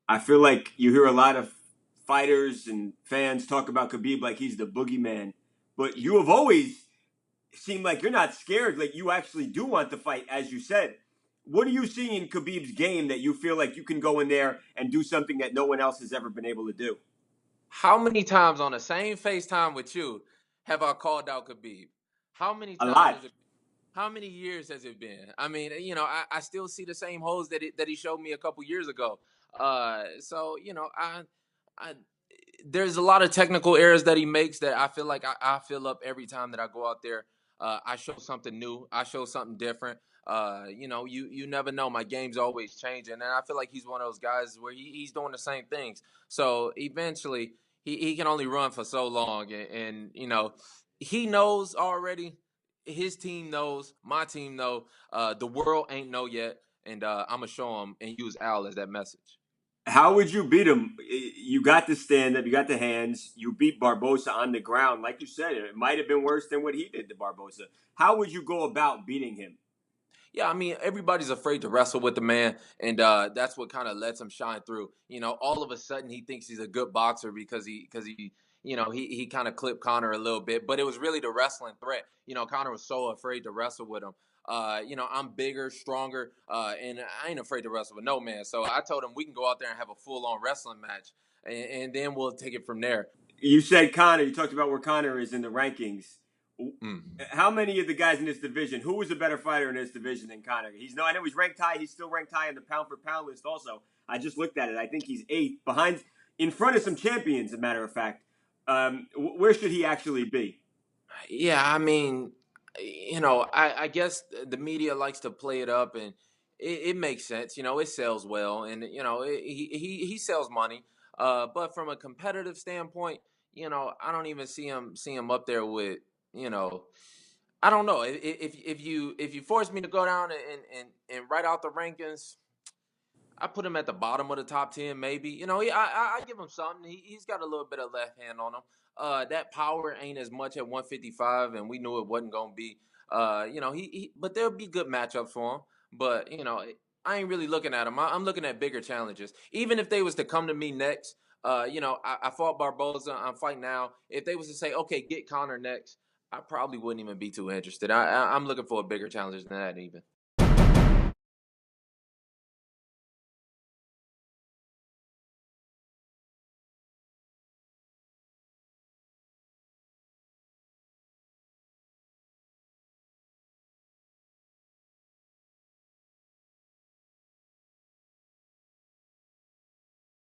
I feel like you hear a lot of fighters and fans talk about Khabib like he's the boogeyman, but you have always seemed like you're not scared. Like you actually do want to fight, as you said. What do you see in Khabib's game that you feel like you can go in there and do something that no one else has ever been able to do? How many times on the same FaceTime with you have I called out Khabib? How many A times lot. has it? How many years has it been? I mean, I still see the same holes that he showed me a couple years ago. So I there's a lot of technical errors that he makes that I feel like I fill up every time that I go out there. I show something new. I show something different. You never know. My game's always changing, and I feel like he's one of those guys where he's doing the same things. So eventually, he can only run for so long, and he knows already. His team knows. My team know. The world ain't know yet, and I'm gonna show him and use Al as that message. How would you beat him? You got the stand up, you got the hands. You beat Barbosa on the ground, like you said. It might have been worse than what he did to Barbosa. How would you go about beating him? Yeah, I mean, everybody's afraid to wrestle with the man, and that's what kind of lets him shine through. All of a sudden he thinks he's a good boxer because he kind of clipped Connor a little bit, but it was really the wrestling threat. Connor was so afraid to wrestle with him. I'm bigger, stronger, and I ain't afraid to wrestle with no man. So I told him we can go out there and have a full on wrestling match, and then we'll take it from there. You said Connor. You talked about where Connor is in the rankings. Mm. How many of the guys in this division? Who was a better fighter in this division than Connor? He's no. I know he's ranked high. He's still ranked high in the pound for pound list. Also, I just looked at it. I think he's eighth, behind, in front of some champions. As a matter of fact, where should he actually be? Yeah, I mean, I guess the media likes to play it up, and it makes sense. It sells well, and he sells money. But from a competitive standpoint, I don't even see him up there with you know. I don't know if you force me to go down and write out the rankings. I put him at the bottom of the top 10, maybe. I give him something. He's got a little bit of left hand on him. That power ain't as much at 155, and we knew it wasn't gonna be. But there'll be good matchups for him. But I ain't really looking at him. I'm looking at bigger challenges. Even if they was to come to me next, I fought Barboza. I'm fighting now. If they was to say, okay, get Connor next, I probably wouldn't even be too interested. I'm looking for a bigger challenge than that, even.